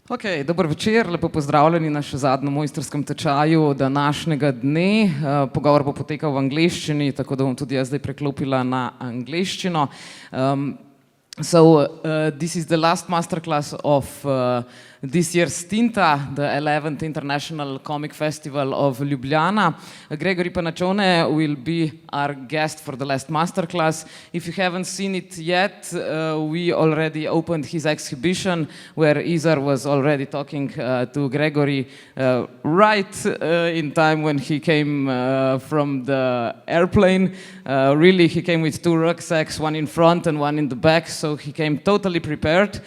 Okay, dober večer, lepo pozdravljeni na še zadnjem mojstrskem tečaju današnjega dne. Pogovor bo potekal v angleščini, tako da bom tudi jaz zdaj preklopila na angleščino. This is the last masterclass of this year's Tinta, the 11th International Comic Festival of Ljubljana. Gregory Panacione will be our guest for the last masterclass. If you haven't seen it yet, we already opened his exhibition where Izar was already talking to Gregory right in time when he came from the airplane. Really, he came with two rucksacks, one in front and one in the back, so he came totally prepared.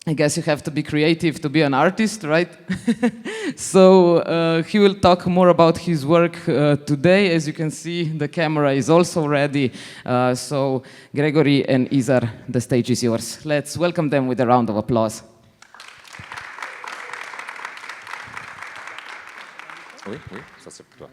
I guess you have to be creative to be an artist, right? So he will talk more about his work today. As you can see, the camera is also ready. So Gregory and Izar, the stage is yours. Let's welcome them with a round of applause. Oui, ça c'est pour toi.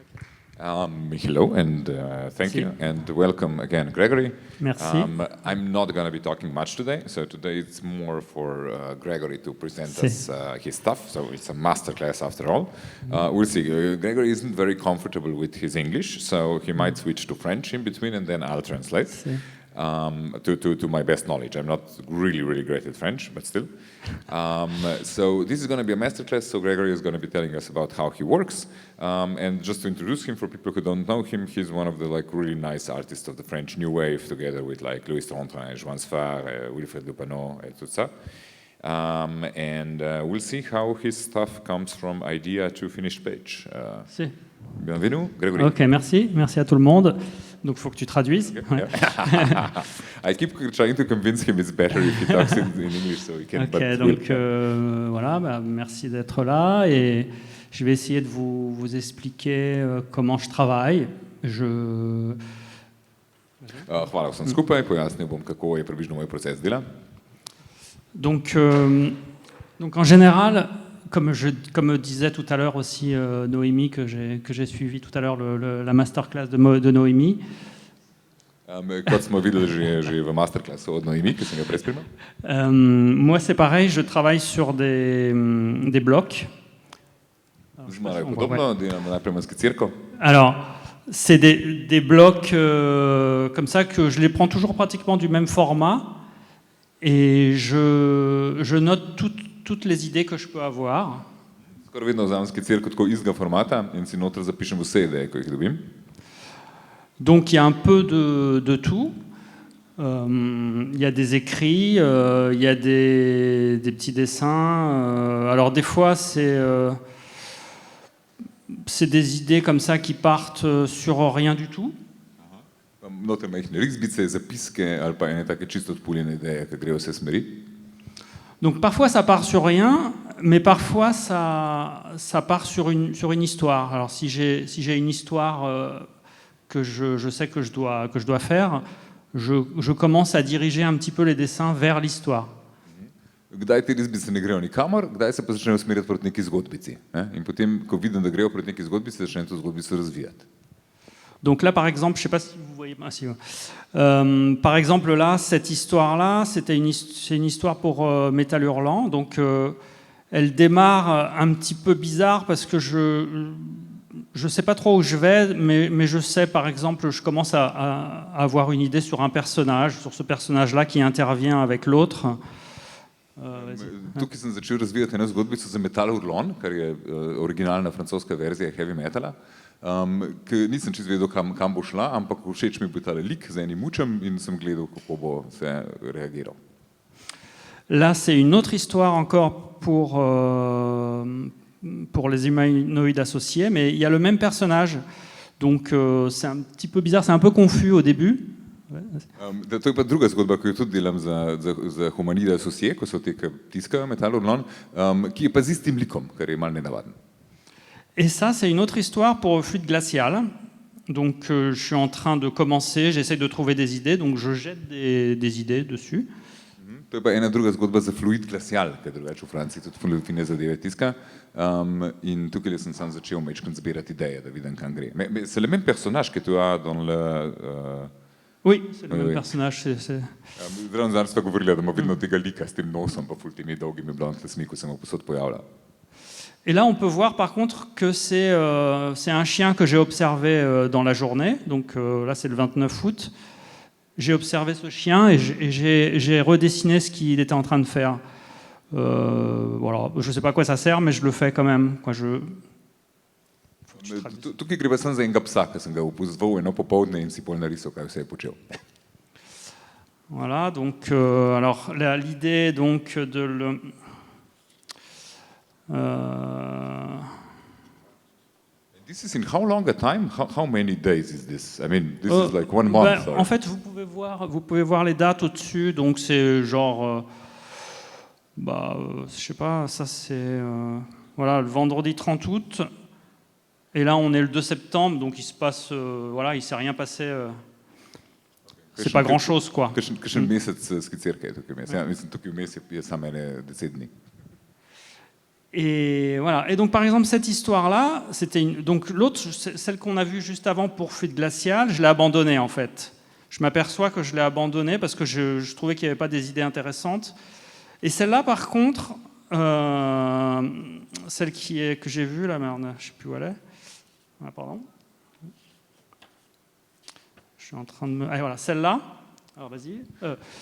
Hello and thank you and welcome again, Gregory. Merci. I'm not going to be talking much today, so today it's more for Gregory to present us his stuff, so it's a masterclass after all. We'll see. Gregory isn't very comfortable with his English, so he might switch to French in between and then I'll translate. To my best knowledge. I'm not really great at French, but still. So this is going to be a masterclass, so Gregory is going to be telling us about how he works. And just to introduce him for people who don't know him, he's one of the really nice artists of the French New Wave, together with Louis Trontin, Joan Sfar, Wilfred Dupanot, et tout ça. And we'll see how his stuff comes from idea to finished page. Bienvenue, Gregory. Ok, merci à tout le monde. Donc, il faut que tu traduises. Okay. Ouais. I keep trying to convince him it's better if he talks in English, so he can. Ok, donc voilà, merci d'être là et je vais essayer de vous expliquer comment je travaille. Hvala vsem skupaj, pojasnil bom, kako je približno moj proces dela. Donc en général, comme disait tout à l'heure aussi Noémie, que j'ai suivi tout à l'heure la masterclass de Noémie. Kot smo videli že v masterclassu od Noémie, ki sem ga prej spremljal. Moi, c'est pareil, je travaille sur des blocs. Malo je podobno, delam najprej na skicirko. Alors, c'est des blocs comme ça que je les prends toujours pratiquement du même format et je note toutes les idées que je peux avoir. Skoraj vedno vzamem skicirko tako istega formata in si noter zapišem vse ideje, ko jih dobim. Donc il y a un peu de tout. Il y a des écrits, il y a des petits dessins. Alors des fois c'est des idées comme ça qui partent sur rien du tout. Noter majhne risbice, zapiske ali pa ene take čisto odpuljene ideje, ki grejo vse smeri. Donc parfois ça part sur rien, mais parfois ça part sur une histoire. Alors si j'ai une histoire que je sais que je dois faire, je commence à diriger un petit peu les dessins vers l'histoire. Kdaj te risbice ne grejo nikamor, kdaj se pa začnejo usmerjati proti neki zgodbici. In potem, ko vidim, da grejo proti neki zgodbici, začnem to zgodbico razvijati. Donc là, par exemple, je ne sais pas si vous voyez... par exemple, là, cette histoire-là, c'est une histoire pour Métal Hurlant. Donc, elle démarre un petit peu bizarre parce que je ne sais pas trop où je vais, mais je sais, par exemple, je commence à avoir une idée sur un personnage, sur ce personnage-là qui intervient avec l'autre. Tukaj sem začel razvijati eno zgodbico za Metal Hurlant, kar je originalna francoska verzija heavy metala, ki nisem čisto vedel, kam bo šla, ampak všeč mi bo tale lik z enim mučem in sem gledal, kako bo se reagiral. Là, c'est une autre histoire encore pour les humanoïdes associés, mais il y a le même personnage. Donc, c'est un petit peu bizarre, c'est un peu confus au début. To je pa druga zgodba, ki jo tudi delam za humanide asosije, ko so te, ki tiskajo Metal Hurlant, ki je pa z istim likom, kar je malo nenavaden. Et ça, c'est une autre histoire pour Fluide Glacial. Donc, je suis en train de commencer, j'essaie de trouver des idées, donc je jette des idées dessus. To je pa ena druga zgodba za Fluid Glacial, ki je drugače v Franciji tudi fine zadeve tiska. In tukaj sem sam začel mečkrat zbirati ideje, da vidim, kam gre. C'est le même personnage que tu as dans Oui, c'est le Oui, même oui. personnage. Zraven danes sta govorila, da ima vedno tega lika s tem nosom, pa ful temi dolgimi blond lasmi, ko se mu posod pojavlja. Et là, on peut voir par contre que c'est un chien que j'ai observé dans la journée. Donc là, c'est le 29 août. J'ai observé ce chien et j'ai redessiné ce qu'il était en train de faire. Voilà, je ne sais pas à quoi ça sert, mais je le fais quand même. Quoi, Tukaj gre pa sem za enega psa, ki sem ga opozval eno popoldne in si pol narisal, kaj vse je počel. Voilà, donc alors l'idée donc de le This is in how long a time? How many days is this? I mean, this is like 1 month. ben, or- en fait, vous pouvez voir les dates au-dessus. Donc c'est genre, je sais pas, ça c'est voilà le vendredi 30 août. Et là, on est le 2 septembre, donc il se passe, voilà, il s'est rien passé. C'est pas grand-chose, quoi. Kakšen mesec skicirka je tukaj vmes? Ja, mislim, tukaj vmes je samo ene 10 dni. Et voilà. Et donc, par exemple, cette histoire-là, donc l'autre, celle qu'on a vue juste avant pour Fluide glacial, je l'ai abandonnée en fait. Je m'aperçois que je l'ai abandonnée parce que je trouvais qu'il n'y avait pas des idées intéressantes. Et celle-là, par contre, celle que j'ai vue, là, merde, je sais plus où elle est. Ah, pardon. Je suis en train de me. Ah, voilà, celle-là. Alors, vas-y.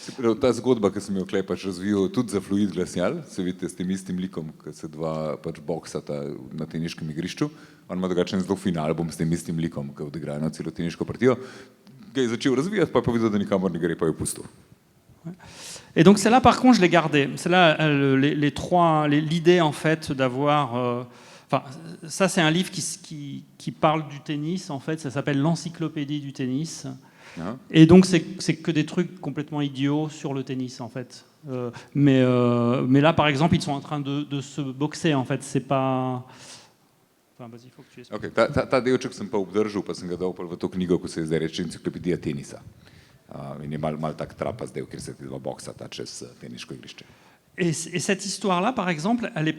Se pravi, ta zgodba, ki sem jo tukaj pač razvil tudi za Fluid glacial, se vidite s tem istim likom, ki se dva pač boksata na teniškem igrišču. On ima drugačen zelo fin album s tem istim likom, ki odigrajo na celo teniško partijo. Ga je začel razvijati, pa je povedal, da nikamor ne gre, pa je pustil. Et donc celle-là, par contre, je l'ai gardée. Celle-là, l'idée en fait d'avoir. Enfin, ça, c'est un livre qui parle du tennis. En fait, ça s'appelle l'Encyclopédie du tennis. Ja. Et donc, c'est que des trucs complètement idiots sur le tennis, en fait. Mais là, par exemple, ils sont en train de se boxer, en fait. C'est pas. Enfin, vas-y, il faut que tu expliques. Okay, ta delček sem pa obdržal, pa sem ga dal v to knjigo, ko se je zdaj reče Enciklopedija tenisa. In je mal tak trapast del, ker se ti dva boksata čez teniško igrišče. Et cette histoire-là, par exemple, elle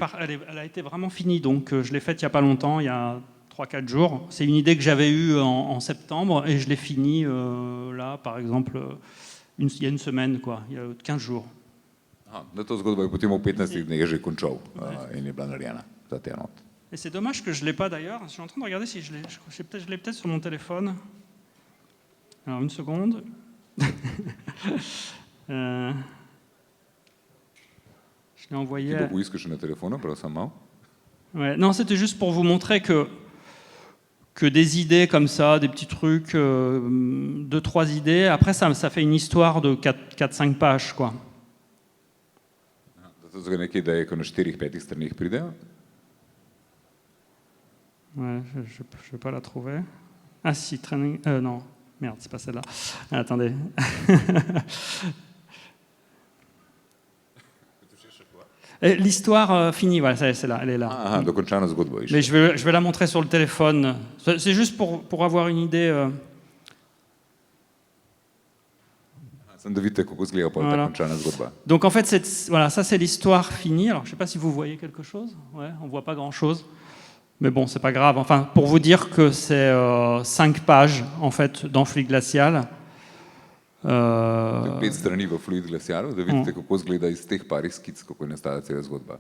a été vraiment finie. Donc, je l'ai faite il n'y a pas longtemps, il y a 3-4 jours. C'est une idée que j'avais eue en septembre et je l'ai finie là, par exemple, il y a une semaine, quoi, il y a 15 jours. Aha, da to zgodba je potem v 15 dneh že končal in je bila narejena za te enot. Et c'est dommage que je ne l'ai pas d'ailleurs. Je suis en train de regarder si je l'ai peut-être sur mon téléphone. Alors, une seconde. Je l'ai envoyé. Ti bo poiskaš na telefonu, prav sem mal. Ouais, non, c'était juste pour vous montrer que des idées comme ça, des petits trucs, 2-3 idées, après ça fait une histoire de 4-5 pages, quoi. Da to zgodi nekaj, da je, ko na 4-5 stranih pridejo. Ouais, je ne vais pas la trouver. Ah si, training... non, merde, c'est pas celle-là. Attendez. L'histoire finie, voilà, c'est là, elle est là. Aha, dokončana zgodba. Mais je vais la montrer sur le téléphone. C'est juste pour avoir une idée. Sem da vidite, kako izgleda pol ta Voilà. končana zgodba. Donc en fait, voilà, ça c'est l'histoire finie. Alors je ne sais pas si vous voyez quelque chose. Ouais, on ne voit pas grand-chose. Mais bon, c'est pas grave. Enfin, pour vous dire que c'est 5 pages en fait dans Fluide glacial. 5 strani v Fluid glacialu, da vidite, kako izgleda iz teh parih skic, kako je nastala cela zgodba.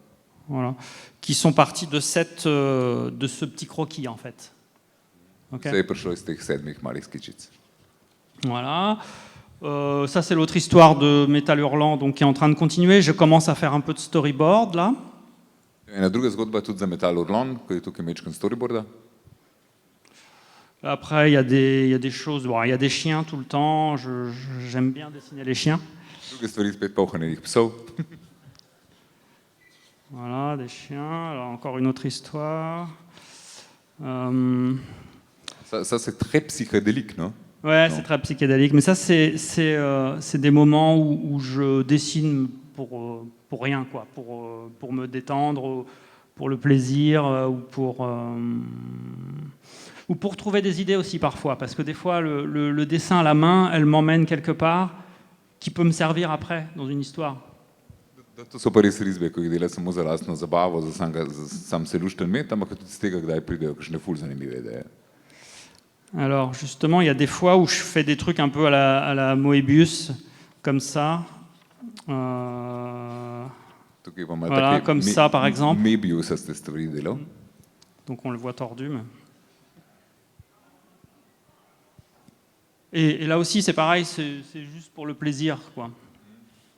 Voilà, qui sont partis de ce petit croquis en fait. Ok. Vse je prišlo iz teh 7 malih skičic. Voilà. Ça c'est l'autre histoire de Métal Hurlant, donc qui est en train de continuer. Je commence à faire un peu de storyboard là. Ena druga zgodba tudi za Metal Hurlant, ko je tukaj mečken storyboarda. Après, il y a des choses. Bon, il y a des chiens tout le temps. J'aime bien dessiner les chiens. Druge stvari spet polhanih psov. Voilà, des chiens. Alors, encore une autre histoire. Ça c'est très psychédélique, non? Ouais, Non. c'est très psychédélique. Mais ça, c'est des moments où je dessine pour rien, quoi. Pour me détendre, pour le plaisir, ou pour trouver des idées aussi parfois. Parce que des fois, le dessin à la main, elle m'emmène quelque part qui peut me servir après dans une histoire. To so pa res risbe, ko jih dela samo za lastno zabavo, za sam se lušten met, ampak tudi z tega, kdaj pridejo kakšne ful zanimive ideje. Alors justement, il y a des fois où je fais des trucs un peu à la Moebius, comme ça. Tukaj imamo Voilà, take comme ça, par exemple. Mebiusaste stvari delal. Donc on le voit tordu. Et là aussi, c'est pareil, c'est juste pour le plaisir, quoi.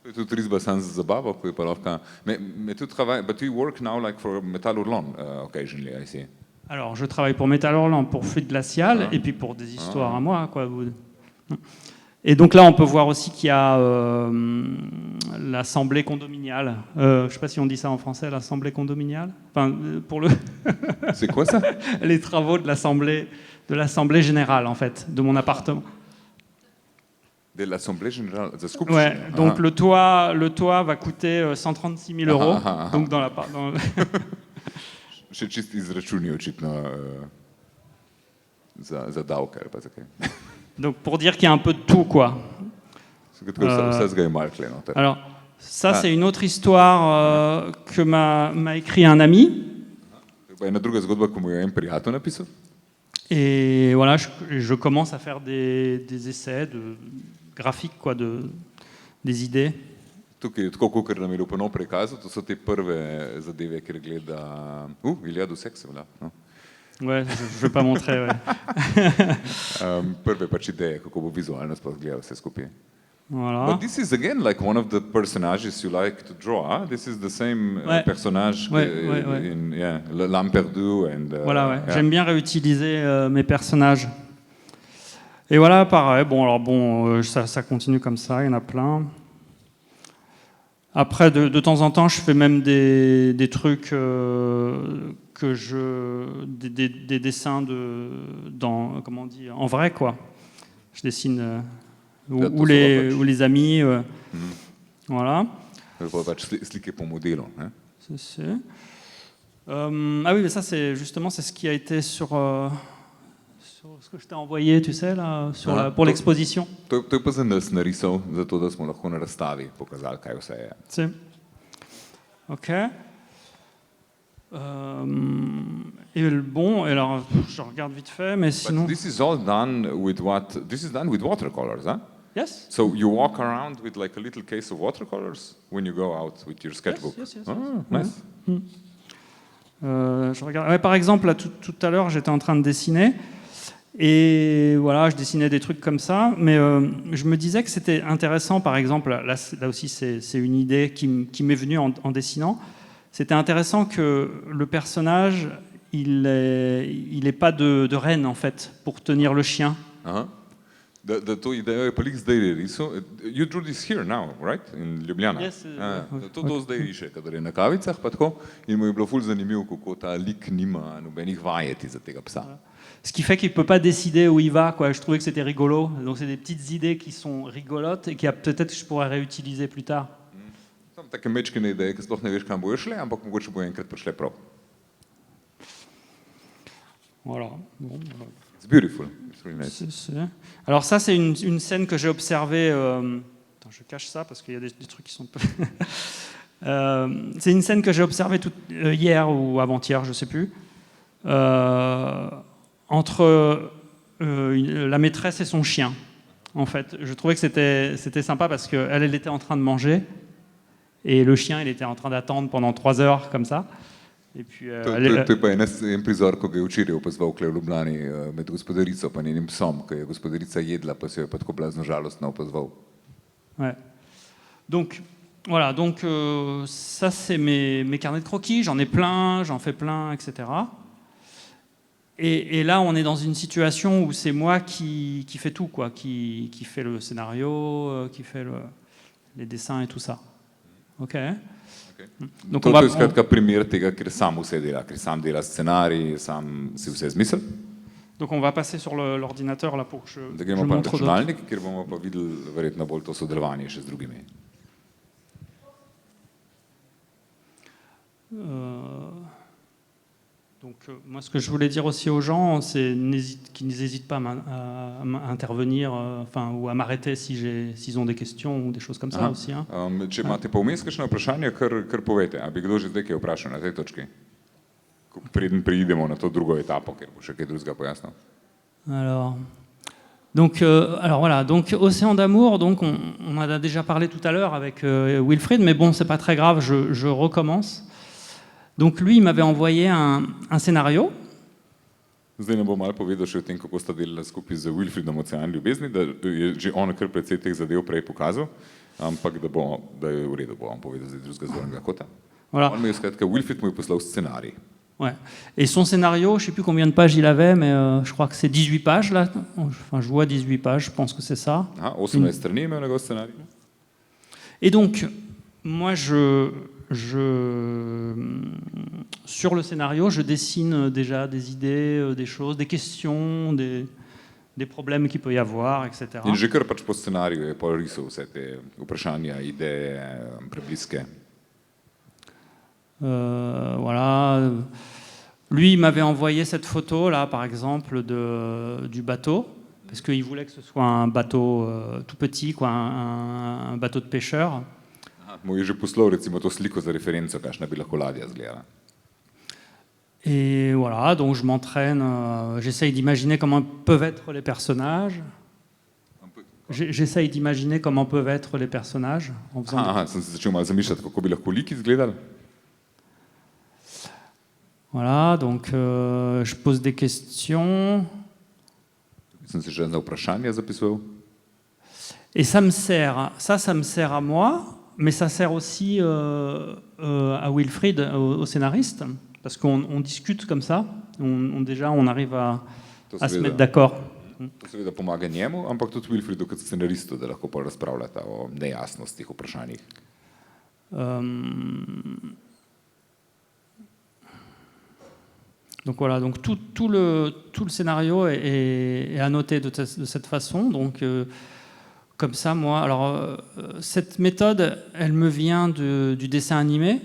To je tudi risba sam za zabavo, ko je pa lahko... Mais tu travailles, but you work now like for Metal Hurlant, occasionally, I see. Alors, je travaille pour Metal Hurlant, pour Fluide Glacial, et puis pour des histoires à moi, quoi. Et donc là, on peut voir aussi qu'il y a l'assemblée condominiale. Je ne sais pas si on dit ça en français, l'assemblée condominiale. Enfin, pour le... C'est quoi ça? Les travaux de l'assemblée générale, en fait, de mon appartement. De l'Assemblée Générale, de Skupština. Ouais, donc le toit va coûter 136 000 euros. Donc dans Še čist izračuni očitno za davke ali pa za kaj. Donc pour dire qu'il y a un peu de tout, quoi. Alors ça, c'est une autre histoire que m'a écrit un ami. Ena druga zgodba, ko mu je en prijatelj napisal. Et voilà, je commence à faire des essais graphiques, quoi, des idées. Tukaj, tako kot nam je Lupano prikazal, to so te prve zadeve, kjer gleda... Iliadu Seks, voilà. No? Ouais, je ne vais pas montrer, ouais. Prve pač ideje, kako bo vizualno sploh gledal vse skupaj. Voilà. But this is again like one of the personages you like to draw. Huh? This is the same personnage in L'Âme perdue and. Voilà, ouais. J'aime bien réutiliser mes personnages. Et voilà, pareil. Bon, alors bon, ça continue comme ça. Il y en a plein. Après, de temps en temps, je fais même des trucs des dessins comment on dit, en vrai, quoi. Je dessine. Ou les amis, voilà. Slike po modelu. Ah oui, mais ça c'est justement ce qui a été sur ce que je t'ai envoyé, tu sais là, pour l'exposition. To je pa za nas narisal, zato da smo lahko na razstavi pokazali, kaj vse je. Si. Ok. Et bon, alors je regarde vite fait, mais sinon. But this is all done with what? This is done with watercolors, huh? Yes. So you walk around with like a little case of watercolors when you go out with your sketchbook. Yes. Nice. Je regarde. Ouais, par exemple, là, tout à l'heure, j'étais en train de dessiner et voilà, je dessinais des trucs comme ça, mais je me disais que c'était intéressant, par exemple, là aussi, c'est une idée qui m'est venue en dessinant. C'était intéressant que le personnage, il est pas de renne en fait pour tenir le chien. To idejo je pa lik zdaj risal. You drew this here now, right? In Ljubljana. Yes. To zdaj riše, kadar je na kavicah pa tako. In mu je bilo ful zanimivo, kako ta lik nima nobenih vajeti za tega psa. Ce qui fait qu'il ne peut pas décider où il va, quoi. Je trouvais que c'était rigolo. Donc c'est des petites idées qui sont rigolotes et qui peut-être je pourrais réutiliser plus tard. Tam take mečkine ideje, ki sploh ne veš, kam bojo šle, ampak mogoče bo enkrat prišle prav. Voilà. Bon, It's beautiful. It's really nice. Alors ça, c'est une scène que j'ai observée... Attends, je cache ça parce qu'il y a des trucs qui sont... c'est une scène que j'ai observée hier ou avant-hier, je ne sais plus, entre la maîtresse et son chien. En fait, je trouvais que c'était sympa parce qu'elle était en train de manger et le chien, il était en train d'attendre pendant 3 heures comme ça. Et puis, to je pa en prizor, ko ga je včeraj opazoval v Ljubljani med gospodarico pa njenim psom, ko je gospodarica jedla, pa se je pa tako blazno žalostno opazoval. Ouais. Donc, voilà, ça c'est mes carnets de croquis, j'en ai plein, j'en fais plein, etc. Et là, on est dans une situation où c'est moi qui fait tout, quoi, qui fait le scénario, qui fait les dessins et tout ça. Ok. Donc to je skratka primer tega, ker sam vse dela, ker sam dela scenarij, sam si vse zmisel. Donc on va passer sur l'ordinateur là pour que je Da gremo pa na računalnik, kjer bomo pa videli verjetno bolj to sodelovanje še z drugimi. Donc moi ce que je voulais dire aussi aux gens, c'est qu'ils n'hésitent pas à intervenir, ou à m'arrêter s'ils ont des questions ou des choses comme ça aussi. Hein. Če imate pa vmes kakšno vprašanje, kar povejte. A bi kdo že zdaj kaj vprašal na tej točki? Preden preidemo na to drugo etapo, ker bo še kaj drugega pojasnil. Alors voilà, donc Océan d'amour, donc on en a déjà parlé tout à l'heure avec Wilfried, mais bon, c'est pas très grave, je recommence. Donc lui, il m'avait envoyé un scénario. Zdaj ne bom malo povedal še o tem, kako sta delala skupaj z Wilfriedom Ocean ljubezni, da je že on kar precej teh zadev prej pokazal, ampak da je v redu, bo on povedal zdaj drugega zornega kota. Voilà. On mi je skratka, Wilfried mu je poslal scenarij. Ouais. Et son scénario, je ne sais plus combien de pages il avait, mais je crois que c'est 18 pages là. Enfin, je vois 18 pages, je pense que c'est ça. Aha, 18 strani imel njegov scenarij. Et donc, moi, sur le scénario, je dessine déjà des idées, des choses, des questions, des problèmes qu'il peut y avoir, etc. In že kar pač po scenariju je pol risal vse te vprašanja, ideje, prebliske. Voilà. Lui, il m'avait envoyé cette photo là, par exemple, du bateau, parce qu'il voulait que ce soit un bateau tout petit, quoi, un bateau de pêcheur. Mu je že poslal recimo to sliko za referenco, kakšna bi lahko ladja izgledala. Et voilà, donc je m'entraîne, j'essaye d'imaginer comment peuvent être les personnages. J'essaye d'imaginer comment peuvent être les personnages. En faisant sem se začel malo zamišljati, kako bi lahko liki izgledali. Voilà, donc je pose des questions. Sem se že za vprašanja zapisoval. Et ça me sert à moi, mais ça sert aussi à Wilfried, au scénariste, parce qu'on discute comme ça, déjà on arrive à se mettre d'accord. To seveda pomaga njemu, ampak tudi Wilfriedu kot scenaristu, da lahko pa razpravljata o nejasnostih, vprašanjih. Donc voilà, donc tout le scénario est annoté de cette façon. Donc comme ça, moi, alors cette méthode, elle me vient du dessin animé.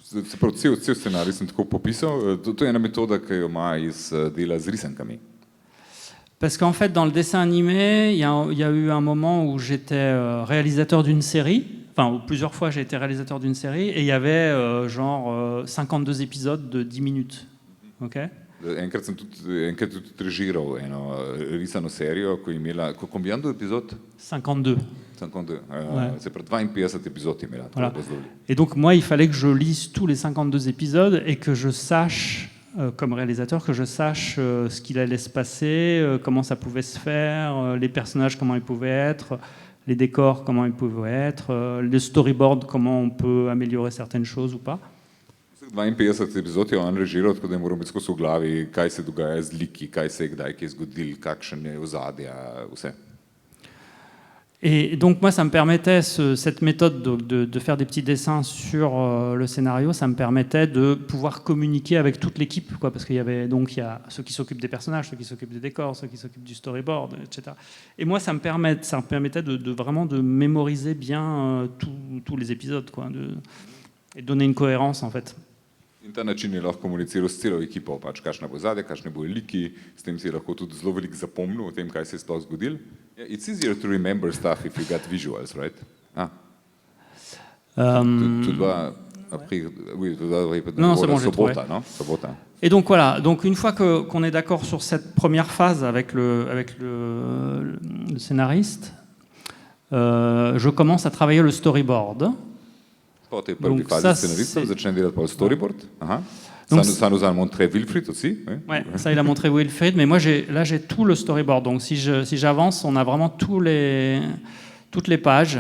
Se pravi, cel scenarij sem tako popisal. To je ena metoda, ki jo ima iz dela z risankami. Parce qu'en fait, dans le dessin animé, il y a eu un moment où j'étais réalisateur d'une série. Enfin, plusieurs fois, j'ai été réalisateur d'une série et il y avait 52 épisodes de 10 minutes. Okay? Enkrat tudi režiral eno risano serijo, ko je imela, combien d'épisodes? 52. 52. C'est pour 52 épisodes imela. Voilà. Et donc moi, il fallait que je lise tous les 52 épisodes et que je sache, comme réalisateur, que je sache ce qu'il allait se passer, comment ça pouvait se faire, les personnages, comment ils pouvaient être, les décors, comment ils pouvaient être, le storyboard, comment on peut améliorer certaines choses ou pas. 52 epizod je on režiral, tako da je moral biti skozi v glavi, kaj se dogaja z liki, kaj se je kdaj kaj zgodil, kakšen je ozadja, vse. Et donc moi, ça me permettait, cette méthode de faire des petits dessins sur le scénario, ça me permettait de pouvoir communiquer avec toute l'équipe, quoi, parce qu'il y avait donc il y a ceux qui s'occupent des personnages, ceux qui s'occupent des décors, ceux qui s'occupent du storyboard, etc. Et moi, ça me permettait de vraiment de mémoriser bien tous les épisodes, quoi, et donner une cohérence en fait. In ta način je lahko komuniciral s celo ekipo, pač kakšna bo zadja, kakšne bo liki, s tem si je lahko tudi zelo veliko zapomnil o tem, kaj se je sploh zgodil. Yeah, it's easier to remember stuff if you got visuals, right? Non, c'est bon, j'ai trouvé. Non? Sobota. Et donc voilà, donc une fois qu'on est d'accord sur cette première phase avec le scénariste, je commence à travailler le storyboard. Po tej prvi fazi scenarista začne delati pa storyboard. Ça nous a montré Wilfried aussi. Ouais, ça il a montré Wilfried, mais moi là j'ai tout le storyboard. Donc si j'avance, on a vraiment toutes les pages.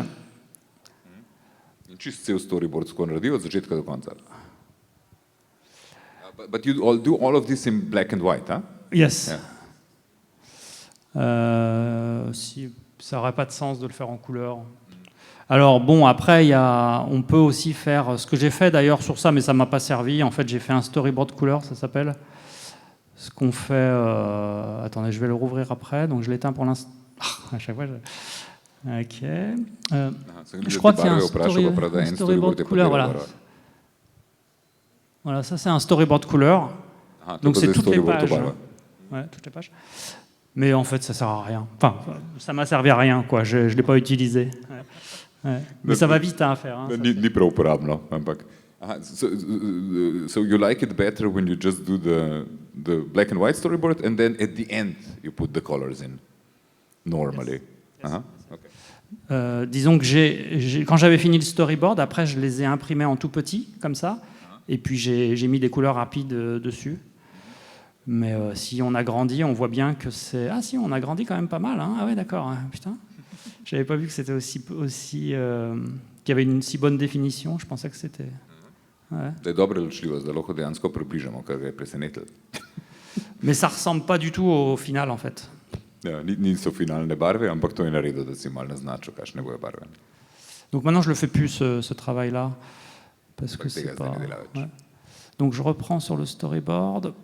In čist cel storyboard skoro naredil od začetka do konca. But you do all of this in black and white, huh? Yes. Yeah. Si ça n'aurait pas de sens de le faire en couleur. Alors bon, après, on peut aussi faire ce que j'ai fait d'ailleurs sur ça, mais ça ne m'a pas servi. En fait, j'ai fait un storyboard couleur, ça s'appelle. Ce qu'on fait... attendez, je vais le rouvrir après. Donc je l'éteins pour l'instant. À chaque fois, Ok. Je crois qu'il y a un storyboard couleur. Voilà. Voilà, ça c'est un storyboard couleur. Donc c'est toutes les pages. Ouais, toutes les pages. Mais en fait, ça ne sert à rien. Enfin, ça m'a servi à rien, quoi. Je ne l'ai pas utilisé. Ouais. Mais ça va vite à faire. Hein, ni prav uporabno, ampak. So you like it better when you just do the black and white storyboard and then at the end you put the colors in, normally. Yes. Okay. Disons que quand j'avais fini le storyboard, après je les ai imprimés en tout petit, comme ça, et puis j'ai mis des couleurs rapides dessus. Mais si on a grandi, on voit bien que c'est... Ah si, on a grandi quand même pas mal, hein. Ah ouais, d'accord, hein. Putain. J'avais pas vu que c'était qu'il y avait une si bonne définition, je pensais que c'était... Ouais. Da je dobra ločljivost, da lahko dejansko približamo, kar ga je presenetilo. Mais ça ressemble pas du tout au final, en fait. Ja, niso finalne barve, ampak to je naredil, da si malo naznačil, kakšne bojo barve. Donc maintenant, je le fais plus, ce travail-là, parce que Tega c'est zdaj pas... ne dela več. Ouais. Donc je reprends sur le storyboard.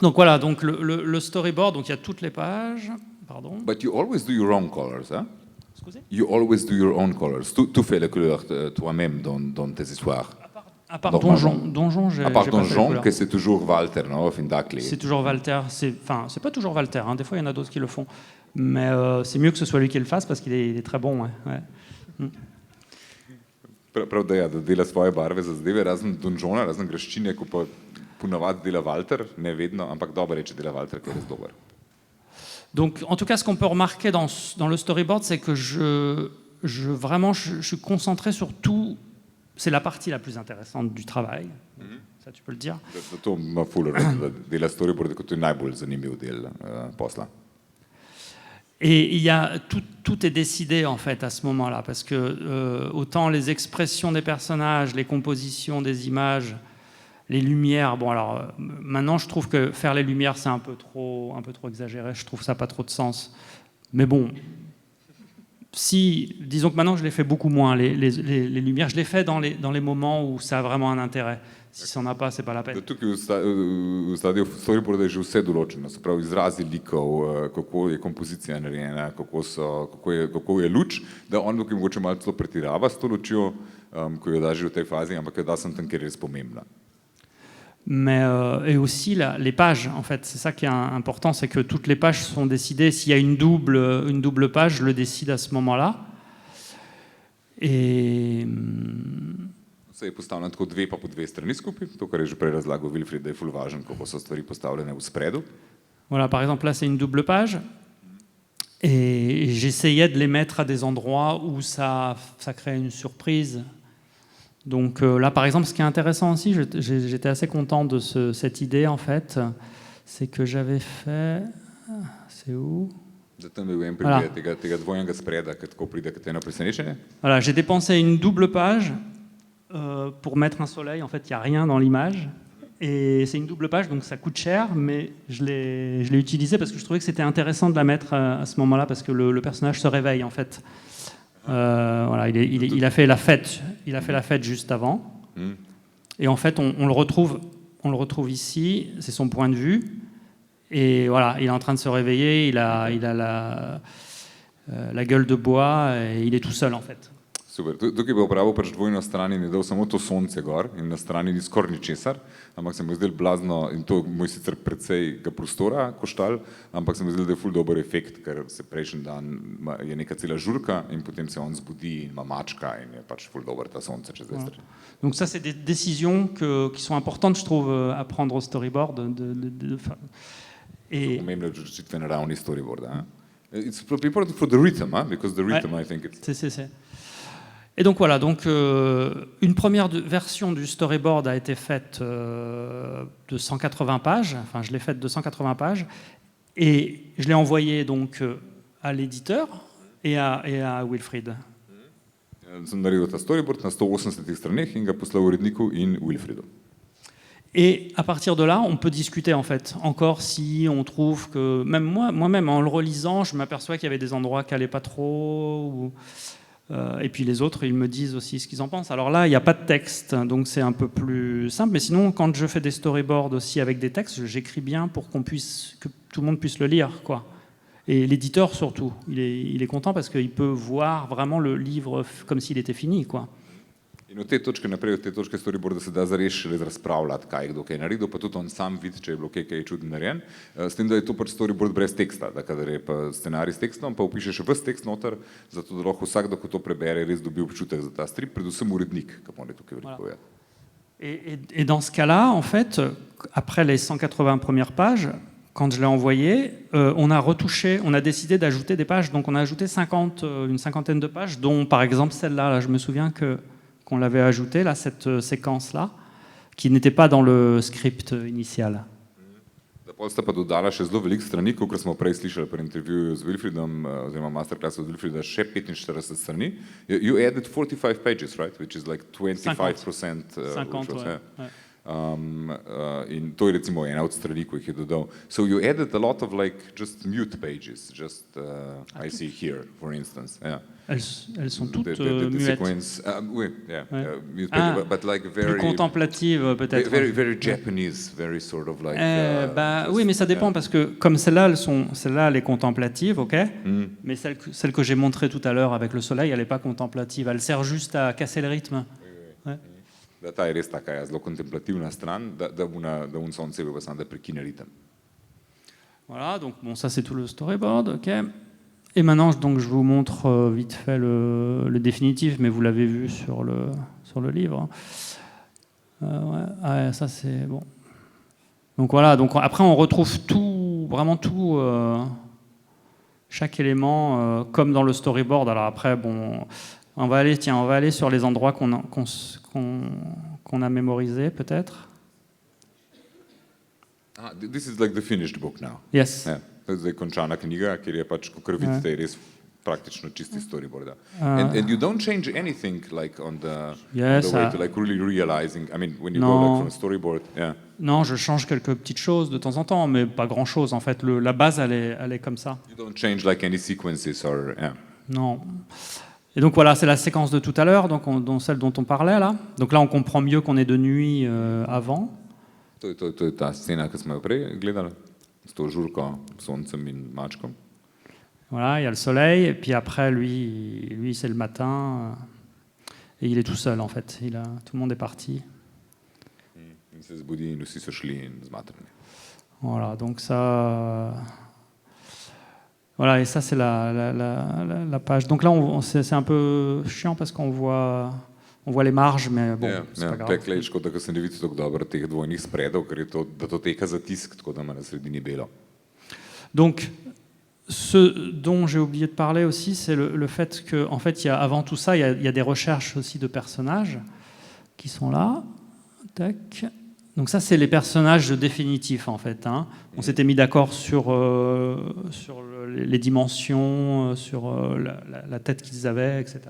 Donc voilà, donc le storyboard, donc il y a toutes les pages. Pardon. But you always do your own colors, hein? Excusez. You always do your own colors. Tu fais les couleurs toi-même dans tes histoires. À part Normalement. Donjon, j'ai À part j'ai pas fait les Donjon, couleurs. que c'est toujours Walter, non? Findakli. C'est toujours Walter. Enfin, c'est pas toujours Walter. Hein. Des fois, il y en a d'autres qui le font. Mais c'est mieux que ce soit lui qui le fasse parce qu'il est très bon. Ouais. Prav da, ja, da dela svoje barve za zadeve, razen Donžona, razen Graščine, ko pa ponavadi dela Walter, ne vedno, ampak dobro reče dela Walter, ker je res dober. Donc, en tout cas, ce qu'on peut remarquer dans le storyboard, c'est que vraiment, je suis concentré sur tout. C'est la partie la plus intéressante du travail. Ça, tu peux le dire. Zato ima Fuller, da dela storyboard, kot je najbolj zanimiv del posla. Et il y a tout est décidé en fait à ce moment-là, parce que autant les expressions des personnages, les compositions des images, les lumières. Bon, alors maintenant, je trouve que faire les lumières, c'est un peu trop exagéré. Je trouve ça pas trop de sens. Mais bon, disons que maintenant, je les fais beaucoup moins. Les lumières, je les fais dans les moments où ça a vraiment un intérêt. Si ça n'en a pas, c'est pas la peine. Tukaj v stadiju storyboarda je že vse določeno, se pravi izrazi likov, kako je kompozicija narejena, kako je luč, da on tukaj mogoče malo celo pretirava s to lučjo, ko jo da že v tej fazi, ampak jo da sem tam, ker je res pomembna. Mais et aussi les pages, en fait, c'est ça qui est important, c'est que toutes les pages sont décidées. S'il y a une double page, je le décide à ce moment-là. Et Se je postavljeno tako dve pa po dve strani skupaj, to, kar je že prej razlagal Wilfried, da je ful važen, kako so stvari postavljene v spredu. Voilà, par exemple, là, c'est une double page. Et j'essayais de les mettre à des endroits où ça crée une surprise. Donc là, par exemple, ce qui est intéressant aussi, j'étais assez content de cette idée, en fait, c'est que j'avais fait... C'est où? Voilà. Tega dvojnega spreda, ki tako pride k eno presenečenje. Voilà, j'ai dépensé une double page pour mettre un soleil. En fait, il n'y a rien dans l'image. Et c'est une double page, donc ça coûte cher, mais je l'ai utilisé parce que je trouvais que c'était intéressant de la mettre à ce moment-là, parce que le personnage se réveille, en fait. Voilà, il a fait la fête. Il a fait la fête juste avant. Et en fait, on le retrouve ici. C'est son point de vue. Et voilà, il est en train de se réveiller. Il a la gueule de bois et il est tout seul, en fait. Super. Tukaj bi uporabil pač dvojno stran in je dal samo to sonce gor in na strani ni skoraj ničesar, ampak se mi zdel blazno in to moj sicer precej ga prostora koštal, ampak se mi zdel, da je ful dober efekt, ker se prejšnji dan je neka cela žurka in potem se on zbudi in ima mačka in je pač ful dober ta sonce čez dve strani. Donc ça, c'est des décisions qui sont importantes, je trouve, à prendre au storyboard. Et pomembne odločitve na ravni storyboarda. It's important for the rhythm, because the rhythm, I think it's... C'est. Et donc voilà, une première version du storyboard a été faite de 180 pages, enfin je l'ai faite de 180 pages, et je l'ai envoyée donc à l'éditeur et à Wilfried. Sem naredil ta storyboard na 180 straneh in ga poslal uredniku in Wilfriedu. Et à partir de là, on peut discuter en fait, encore si on trouve que, même moi-même en le relisant, je m'aperçois qu'il y avait des endroits qui n'allaient pas trop, et puis les autres, ils me disent aussi ce qu'ils en pensent. Alors là, il n'y a pas de texte, donc c'est un peu plus simple, mais sinon, quand je fais des storyboards aussi avec des textes, j'écris bien pour que tout le monde puisse le lire, quoi. Et l'éditeur surtout, il est content parce qu'il peut voir vraiment le livre comme s'il était fini, quoi. In od te točke naprej, od te točke storyboarda se da zares šele razpravljati, kaj je kdo kaj naredil, pa tudi on sam vidi, če je bilo kaj čudno narejen. S tem, da je to pač storyboard brez teksta, da kadar je pa scenarij s tekstom, pa vpišeš ves tekst noter, zato da lahko vsakdo, ko to prebere, res dobi občutek za ta strip, predvsem urednik, ki mora tukaj veliko povedati. Et dans ce cas-là, en fait, après les 180 premières pages, quand je l'ai envoyé, on a retouché, on a décidé d'ajouter des pages. Donc on a ajouté une cinquantaine de pages, dont par exemple celle-là. Là, je me souviens qu'on l'avait ajoutée, là, cette séquence-là, qui n'était pas dans le script initial. Potem sta pa dodala še zelo veliko strani, kot smo prej slišali pri intervjuju z Wilfriedom, oziroma masterclassu z Wilfriedom, še 45 strani. You added 45 pages, right? Which is like 25%. 50, ouais. In to je recimo ena od strani, ko jih je dodal. So you added a lot of like just mute pages, just I see here, for instance. Yeah. Elles sont toutes the muettes. sequence, oui, yeah, Ouais. mute pages, but like very Plus contemplatives peut-être. very Japanese, very sort of like. Oui, mais ça dépend parce que comme celle-là, elle est contemplative, ok. Mais celle que j'ai montrée tout à l'heure avec le soleil, elle n'est pas contemplative. Elle sert juste à casser le rythme. Ouais. Da ta je res taka zelo kontemplativna stran, da un sonce pa samo da prekine ritem. Voilà, donc bon, ça c'est tout le storyboard, ok. Et maintenant, donc, je vous montre vite fait le définitif, mais vous l'avez vu sur le livre. Ouais. Ah, ça c'est bon. Donc voilà, donc après on retrouve tout, vraiment tout, chaque élément comme dans le storyboard. Alors après, bon, on va aller sur les endroits qu'on a mémorisés peut-être. This is like the finished book now. Yes. Yeah. To je zdaj končana knjiga, ker je pač, kot vidite, je res praktično čisti storyboard. And you don't change anything like on the way to like really realizing, I mean, when you go like from a storyboard, yeah. Non, je change quelques petites choses de temps en temps, mais pas grand-chose en fait. La base, elle est comme ça. You don't change like any sequences or, yeah. Non. Et donc voilà, c'est la séquence de tout à l'heure, donc celle dont on parlait là. Donc là, on comprend mieux qu'on est de nuit avant. To je ta scena, ki smo jo prej gledali, s to žurko, soncem in mačkom. Voilà, il y a le soleil, et puis après, lui c'est le matin, et il est tout seul en fait. Tout le monde est parti. In se zbudi in vsi so šli in zmatrani. Voilà, donc ça... Voilà, et ça c'est la page. Donc là, c'est un peu chiant parce qu'on voit les marges, mais bon, c'est pas grave. Tekle je škoda, ker se ne vidi tako dobro teh dvojnih spredov, ker je da to teka za tisk, tako da ima na sredini belo. Donc, ce dont j'ai oublié de parler aussi, c'est le fait qu'en fait, avant tout ça, il y a des recherches aussi de personnages qui sont là. Tac. Donc ça, c'est les personnages définitifs, en fait. Hein. On s'était mis d'accord sur les dimensions, sur la tête qu'ils avaient, etc.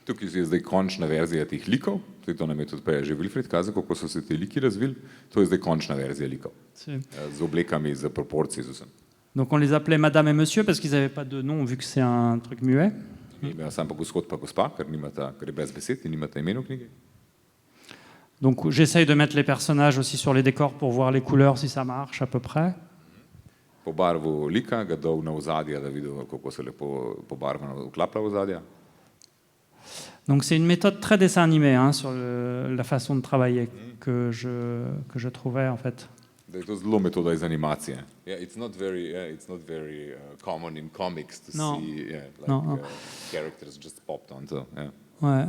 Tukaj je zdaj končna verzija teh likov, to nam je tudi prej že Wilfried kazal, kako so se te liki razvili. To je zdaj končna verzija likov. Z oblekami, z proporcij, z vsem. Donc on les appelait Madame et Monsieur parce qu'ils n'avaient pas de nom vu que c'est un truc muet. Sam pa gospod pa gospa, ker je brez besed in nimata imen v knjigi. Donc j'essaye de mettre les personnages aussi sur les décors pour voir les couleurs si ça marche à peu près. Po barvu lika ga dal na ozadje, da vidim, kako se lepo pobarvano vklaplja v ozadje. Donc c'est une méthode très dessin animé hein, sur la façon de travailler que je trouvais en fait. Da je to zelo metoda iz animacije. Yeah, it's not very common in comics to see characters just popped onto. Yeah. Ouais.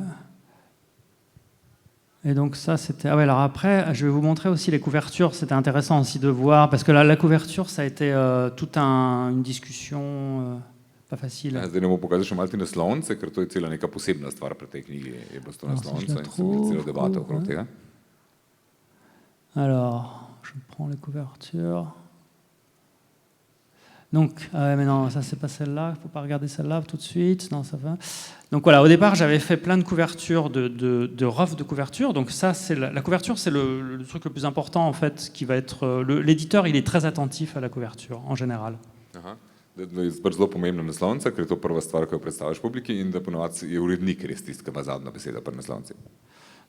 Et donc ça c'était... Ah ouais, alors après, je vais vous montrer aussi les couvertures. C'était intéressant aussi de voir, parce que la couverture, ça a été toute une discussion pas facile. Zdaj ne bomo pokazali še malo te naslovnice, ker to je cela neka posebna stvar pri tej knjigi. Je bilo to naslovnica in sem imel celo debato okrog tega. Alors, je prends les couvertures. Donc, mais non, ça c'est pas celle-là, il ne faut pas regarder celle-là tout de suite. Non, ça va. Donc voilà, au départ j'avais fait plein de couvertures, de rough de couverture. Donc ça, c'est la couverture, c'est le truc le plus important en fait, qui va être... L'éditeur, il est très attentif à la couverture, en général. Je zelo pomembna naslovnica, ker je to prva stvar, ki jo predstaviš publiki in da ponovadi je urednik res tisti, ki ima zadnjo besedo pri naslovnici.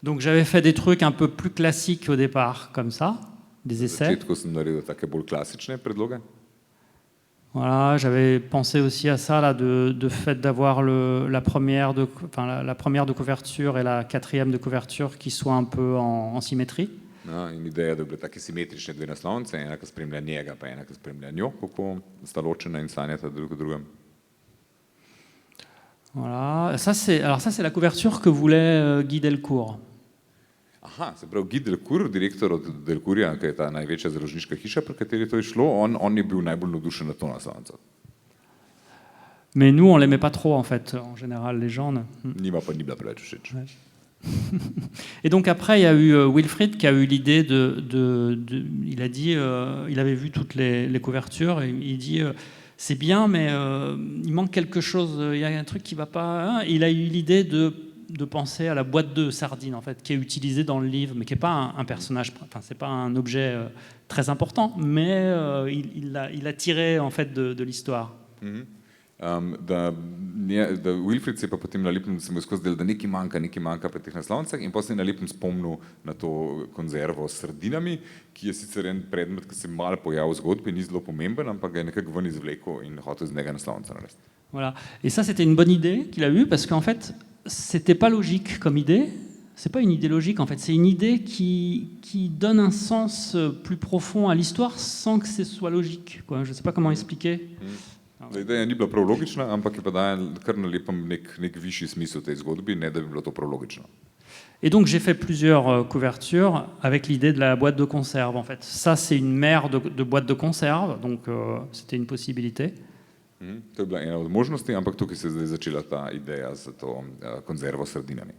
Donc j'avais fait des trucs un peu plus classiques au départ, comme ça, des essais. Na začetku sem naredil take bolj klasične predloge. Voilà, j'avais pensé aussi à ça, là, de fait d'avoir la première de couverture et la quatrième de couverture qui soient un peu en symétrie. No, in ideja, da bi bile take simetrične dve naslovnice, ena, ki spremlja njega, pa ena, ki spremlja njo, kako sta ločena in sanjata drug o drugem. Voilà, ça c'est la couverture que voulait Guy Delcourt. Aha, se pravi, Guy Delcourt, direktor od Delcourja, ki je ta največja založniška hiša, pri kateri to je šlo, on je bil najbolj navdušen nad to naslovnico. Mais nous, on l'aimait pas trop, en fait, en général, les gens. Njima pa ni bila preveč všeč. Ouais. Et donc après, il y a eu Wilfried qui a eu l'idée il a dit, il avait vu toutes les couvertures, et il dit, c'est bien, mais il manque quelque chose, il y a un truc qui va pas. Hein. Il a eu l'idée de penser à la boîte de sardines, en fait, qui est utilisée dans le livre, mais qui n'est pas un personnage, enfin, c'est pas un objet très important, mais il l'a tiré, en fait, de l'histoire. Mm-hmm. Da Wilfried se je pa potem na lepem, se mu je skozi del, da nekaj manjka pri teh naslovnicah in potem je na lepem spomnil na to konzervo s sardinami, ki je sicer en predmet, ki se malo pojavil v zgodbi, ni zelo pomemben, ampak ga je nekako ven izvlekel in hotel z njega naslovnico narediti. Voilà. Et ça, c'était une bonne idée qu'il a eue, parce qu'en fait, c'était pas logique comme idée. C'est pas une idée logique, en fait. C'est une idée qui donne un sens plus profond à l'histoire sans que ce soit logique, quoi. Je sais pas comment expliquer. Ideja ni bila prav logična, ampak je pa daje kar na lepem nek višji smisel tej zgodbi, ne da bi bilo to prav logično. Et donc j'ai fait plusieurs couvertures avec l'idée de la boîte de conserve, en fait. Ça, c'est une mère de boîte de conserve, donc c'était une possibilité. To je bila ena od možnosti, ampak tukaj se je zdaj začela ta ideja za to konzervo s sardinami.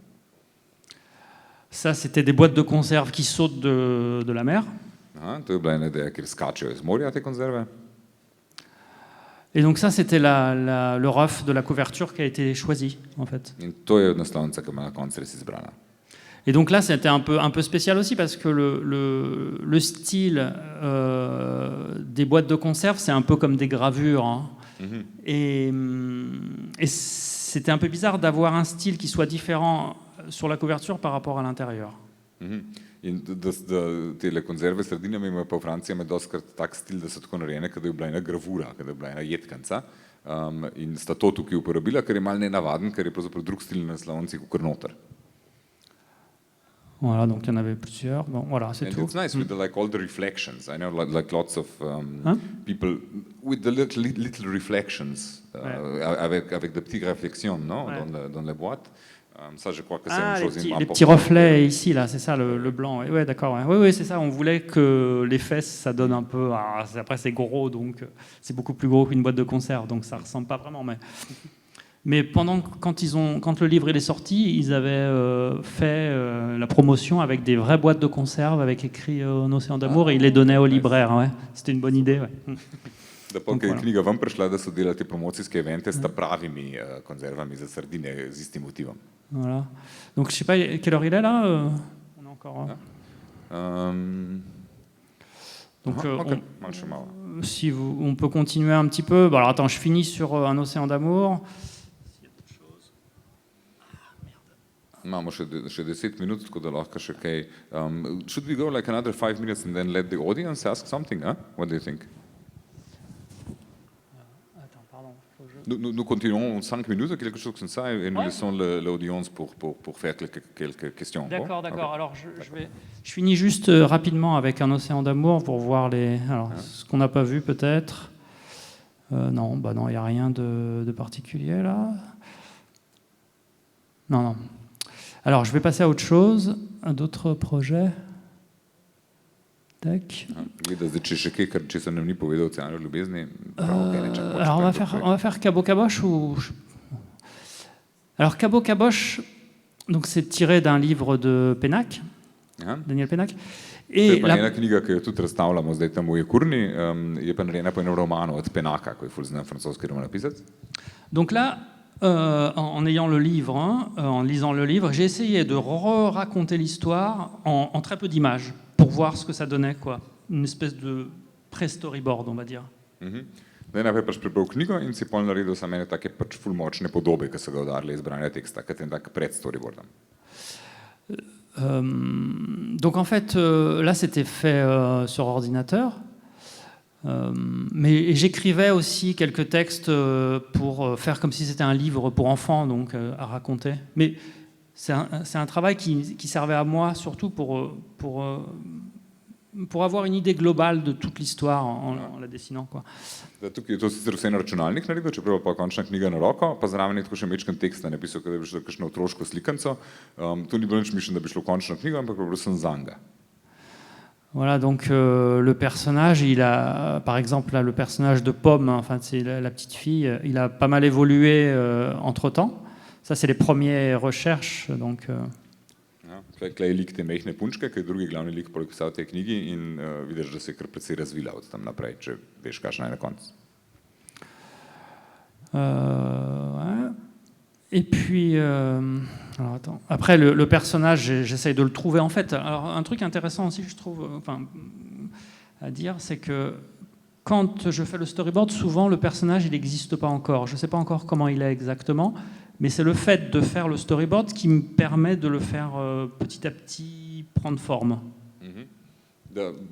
Ça, c'était des boîtes de conserve qui sautent de la mer. Aha, to je bila ena ideja, kjer skačejo iz morja te konzerve. Et donc ça, c'était le rough de la couverture qui a été choisi, en fait. In to je naslovnica, ki me na koncu res izbrala. Et donc là, c'était un peu spécial aussi, parce que le style des boîtes de conserve, c'est un peu comme des gravures. Hein. Et c'était un peu bizarre d'avoir un style qui soit différent sur la couverture par rapport à l'intérieur. In da te konzerve s sardinami imajo pa v Franciji dostikrat tak stil, da so tako narejene, da je bila ena gravura, da je bila ena jedkanca. In sta to tukaj uporabila, kar je malo nenavaden, ker je pravzaprav drug stil na naslovnici kot noter. Voilà, donc il y en avait plusieurs. Bon, voilà, c'est tout. It's nice with all the reflections. I know like lots of people with the little reflections, avec de petites réflexions, non, dans les boîtes. Ça, je crois que c'est une chose importante. Les petits reflets ici, là, c'est ça, le blanc. Oui, d'accord. Oui, c'est ça. On voulait que les fesses, ça donne un peu. Après, c'est gros, donc c'est beaucoup plus gros qu'une boîte de conserve, donc ça ressemble pas vraiment. Mais quand le livre il est sorti, ils avaient fait la promotion avec des vraies boîtes de conserve avec écrit Un océan d'amour et ils les donnaient aux libraires. Ouais. C'était une bonne idée. Ouais. Da pa, ko je knjiga vam prišla, da so delali promocijske evente s pravimi konzervami za sardine z istim motivom. Voilà. Donc, je sais pas, quelle heure il est là On est encore... Donc, si on peut continuer un petit peu. Bon, alors, attends, je finis sur Un océan d'amour. Imamo še 10 minut, tako da lahko še kaj. Should we go like another 5 minutes and then let the audience ask something? Huh? What do you think? Nous continuons 5 minutes, quelque chose comme ça, et nous laissons l'audience pour faire quelques questions. D'accord. Okay. Alors, je finis juste rapidement avec Un océan d'amour pour voir ce qu'on n'a pas vu peut-être. Non, il n'y a rien de particulier là. Non. Alors, je vais passer à autre chose, à d'autres projets. Tac. Alors on va faire Cabot Caboche ou... Alors Cabot Caboche, donc c'est tiré d'un livre de Pennac, Daniel Pennac. Et la knjiga, ki jo tudi razstavljamo zdaj tam v Jekurni, je pa narejena po enem romanu od Pennacka, ki je ful znan francoski romanopisec. Donc là, en ayant le livre, en lisant le livre, j'ai essayé de raconter l'histoire en très peu d'images. Pour voir ce que ça donnait, quoi. Une espèce de pré-storyboard, on va dire. Najprej pač prebral knjigo in si pol naredil samo ene take pač ful močne podobe, ki so ga udarili iz branja teksta, kot en tak pred storyboardom. Donc en fait, là c'était fait sur ordinateur. Mais j'écrivais aussi quelques textes pour faire comme si c'était un livre pour enfants, donc à raconter. Mais c'est un travail qui servait à moi surtout pour avoir une idée globale de toute l'histoire en la dessinant, quoi. Tukaj je to sicer vse na računalnik naredil, čeprav je pa končna knjiga na roko, pa zraven je tako še mečken tekst napisal, da bi šlo kakšno otroško slikanco. To ni bilo nič mišljeno, da bi šlo končno knjigo, ampak predvsem zanga. Voilà, donc le personnage, par exemple, là, le personnage de Pomme, enfin, c'est la petite fille, il a pas mal évolué entre-temps. Ça, c'est les premières recherches, donc... Tukaj je lik te mehne punčke, ki je drugi glavni lik pisal v tej knjigi in vidiš, da se je kar precej razvila od tam naprej, če veš, kakšna je na koncu. Ouais. Et puis, alors attends. Après, le personnage, j'essaye de le trouver. En fait, alors, un truc intéressant aussi, je trouve, à dire, c'est que quand je fais le storyboard, souvent, le personnage, il n'existe pas encore. Je ne sais pas encore comment il est exactement, mais c'est le fait de faire le storyboard qui me permet de le faire petit à petit prendre forme.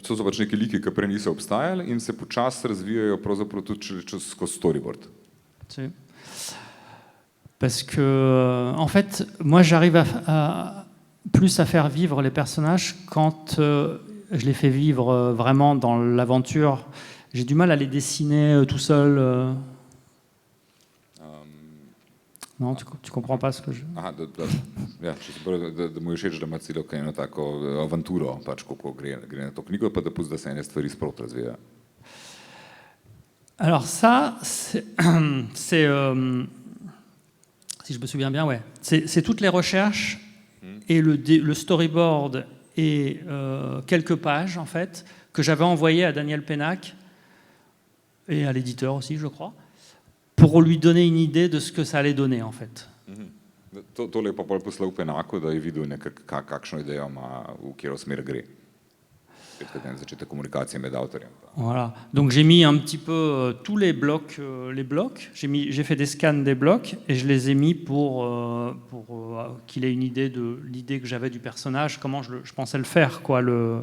To so pač neki liki, ki prej niso obstajali in se počasi razvijajo pravzaprav tudi skozi storyboard. Si. Parce que, en fait, moi, j'arrive plus à faire vivre les personnages quand je les fais vivre vraiment dans l'aventure. J'ai du mal à les dessiner tout seul. Non, tu comprends pas ce que je... Aha, ja, če se pravi, da mu je všeč, da ima celo eno tako avanturo, pač, ko gre na to knjigo, pa da pusti, da se ene stvari sproti razvijajo. Alors ça, c'est si je me souviens bien, ouais. C'est toutes les recherches et le storyboard et quelques pages, en fait, que j'avais envoyées à Daniel Pénac et à l'éditeur aussi, je crois, pour lui donner une idée de ce que ça allait donner, en fait. Tole je pa pol poslal Penaku, da je videl kakšno idejo ima, v katero smer gre. Začetek kommunikacije med avtorjem. Voilà. Donc j'ai mis un petit peu tous les blocs. J'ai fait des scans des blocs et je les ai mis pour qu'il ait une idée de l'idée que j'avais du personnage, comment je pensais le faire, quoi, le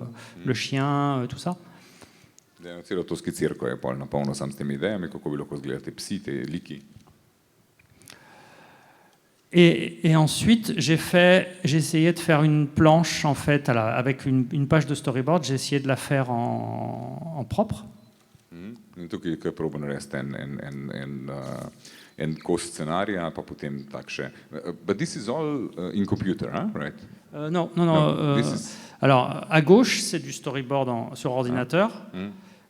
chien, tout ça. Celo to skicirko je pol napolno sam s temi idejami, kako bi lahko izgledali te psi, te liki. Et ensuite, j'ai essayé de faire une planche, en fait, avec une page de storyboard. J'ai essayé de la faire en propre. In tukaj je probo narediti en kos scenarija, pa potem takše. But this is all in computer, huh? Right? Non. Alors, à gauche, c'est du storyboard sur ordinateur.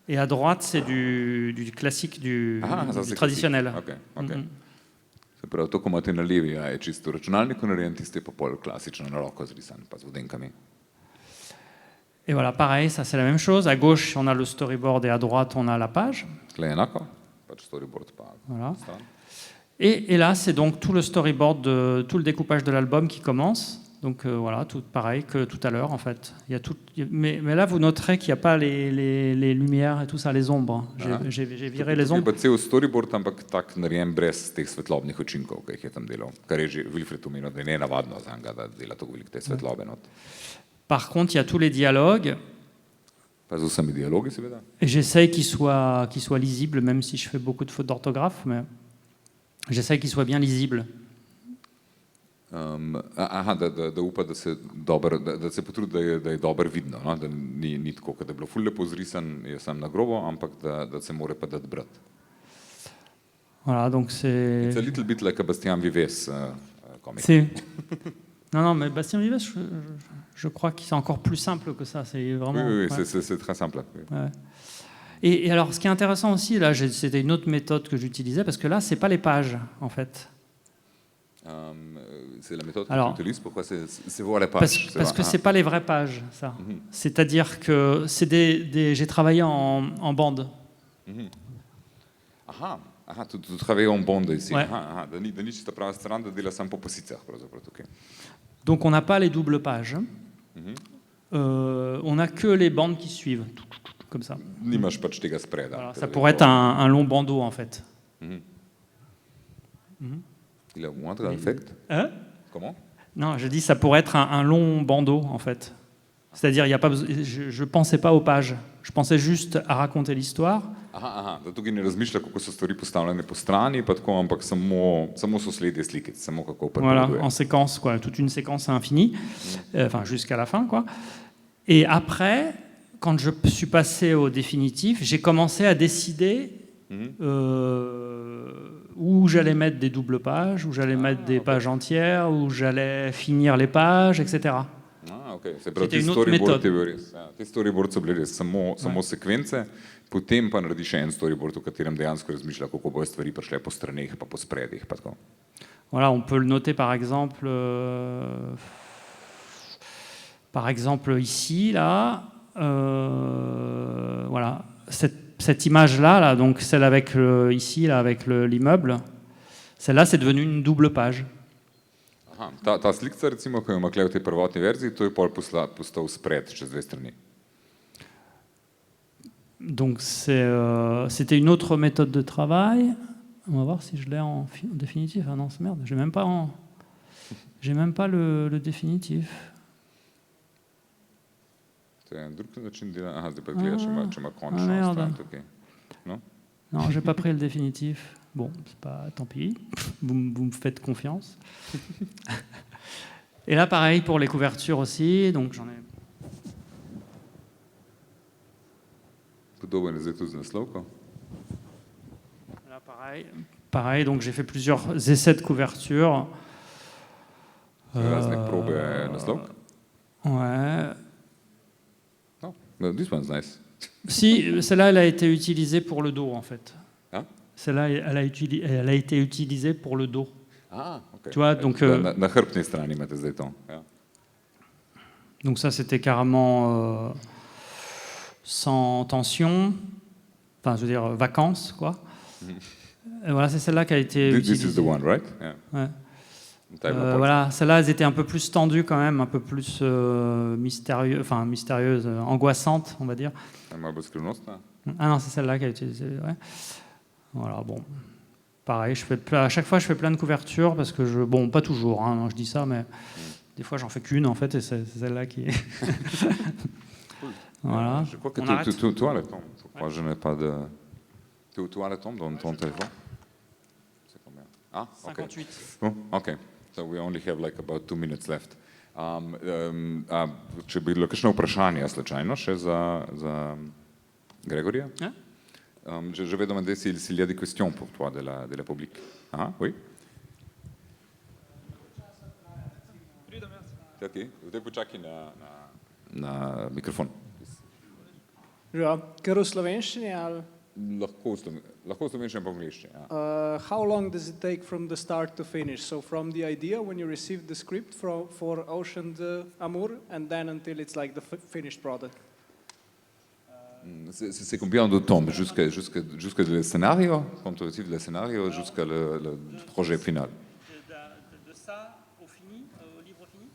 Et à droite, c'est du classique, du traditionnel. Okay. Se pravi, to, ko imate na levi, je čisto računalniku narejen, tiste pa pol klasično na roko zrisan, pa z vodenkami. Et voilà, pareil, ça c'est la même chose. À gauche, on a le storyboard et à droite, on a la page. Tle je enako, pač storyboard pa. Voilà. Et là, c'est donc tout le storyboard, tout le découpage de l'album qui commence. Donc voilà, tout pareil que tout à l'heure en fait. Mais là, vous noterez qu'il n'y a pas les lumières et tout ça, les ombres. J'ai viré les ombres. Je pa cel storyboard, ampak tak narejen brez teh svetlobnih učinkov, ki jih je tam delal. Kar je že Wilfred omenil, da je nenavadno za njega, da dela tako veliko te svetlobe not. Par contre, il y a tous les dialogues. Pa z vsemi dialogi seveda. Et j'essaye qu'ils soient lisibles, même si je fais beaucoup de fautes d'orthographe, mais j'essaye qu'ils soient bien lisibles. Da upa, da se potrudi, da je dobro vidno, no? Da ni tako, da je bilo ful lepo zrisan, je sam na grobo, ampak da se mora pa dati brati. Voilà, donc c'est... It's a little bit like a Bastien Vives comic. Si. Non, mais Bastien Vives, je crois que c'est encore plus simple que ça. C'est vraiment... Oui, ouais. c'est très simple. Oui. Ouais. Et alors, ce qui est intéressant aussi, là, c'était une autre méthode que j'utilisais, parce que là, c'est pas les pages, en fait. C'est la méthode que tu utilises. Pourquoi c'est voir les pages? Parce que c'est pas les vraies pages, ça. C'est-à-dire que c'est j'ai travaillé en bande. Aha, tu travailles en bande ici. Ouais. Da ni čista prava stran, da dela samo po pasicah pravzaprav tukaj. Donc on n'a pas les doubles pages. On n'a que les bandes qui suivent, comme ça. Nimaš pač tega spreda. Voilà, ça pourrait être un long bandeau, en fait. Il a moins d'effect. Comment? Non, je dis ça pourrait être un long bandeau, en fait. C'est-à-dire, il y a pas, je ne pensais pas aux pages. Je pensais juste à raconter l'histoire. Aha, da tukaj ne razmišlja, kako so stvari postavljene po strani, pa tako, ampak samo sosledje slike, samo kako Voilà, pripoveduje. en séquence, quoi, toute une séquence infinie, enfin jusqu'à la fin, quoi. Et après, quand je suis passé au définitif, j'ai commencé à décider où j'allais mettre des doubles pages, où j'allais mettre des pages entières, où j'allais finir les pages, etc. Okay. Se pravi, C'était ti une autre storyboard méthode. je bil res. Ja, ti storyboard so bili res samo sekvence, potem pa narediš še en storyboard, v katerem dejansko razmišlja, kako bojo stvari prišle po straneh, pa po spredih. Pa tako. Voilà, on peut le noter par exemple ici, là, voilà, cette image-là, là, donc celle avec ici, là, avec l'immeuble, celle-là, c'est devenu une double page. Aha, ta slikca, recimo, ko jo ima Klej v tej prvotni verziji, to je pol postal spred čez dve strani. Donc c'était une autre méthode de travail. On va voir si je l'ai en définitif. Ah non, c'est merde, j'ai même pas le définitif. To je en drug način dela. Aha, zdaj pa gledaš, če ima končno merde. stran tukaj. No? Non, j'ai pas pris le définitif. Bon, c'est pas, tant pis. Vous me faites confiance. Et là, pareil pour les couvertures aussi. Donc j'en ai. Podoben je zdaj tudi z naslovko. Là, pareil. Donc j'ai fait plusieurs essais de couverture. Razne probe naslovk. Ouais. No, this one's nice. Si, celle-là, elle a été utilisée pour le dos, en fait. Hein? Celle-là, elle a été utilisée pour le dos. Ah, ok. Tu vois, donc, na hrbtni strani imate zdaj to. Ja. Donc ça, c'était carrément sans tension. Enfin, je veux dire, vacances, quoi. Et voilà, c'est celle-là qui a été utilisée. This is the one, right? Yeah. Ouais. Time apart. Voilà, celles-là, elles étaient un peu plus tendues quand même, un peu plus mystérieuses, angoissantes, on va dire. Malo bolj skrivnostna. Ah non, c'est celle-là qui a été utilisée, ouais. Voilà, bon. Pareil, à chaque fois, je fais plein de couvertures parce que bon, pas toujours, hein, non, je dis ça, mais des fois, j'en fais qu'une en fait, et c'est celle-là qui est. Voilà. Je crois que On arrête. toi, le tombe. Je crois que je n'ai pas de. Toi, le tombe dans ton téléphone. C'est combien? Ah, ok. 58. Oh, ok. So we only have like about 2 minutes left. Če bi bilo kakšno vprašanje slučajno še za Gregorija? Ja? Je vais demander s'il y a des questions pour toi de la public. Ah, oui? Ok, zdaj počakaj na mikrofon. Ja, kar v slovenščini ali? Lahko v slovenščini pa v angleščini. Ja. How long does it take from the start to finish? So from the idea when you receive the script for Ocean Amour and then until it's like the finished product? C'est combien de temps jusqu'à le scénario, quand tu receives le scénario, jusqu'à le projet final? De ça au fini, au livre fini?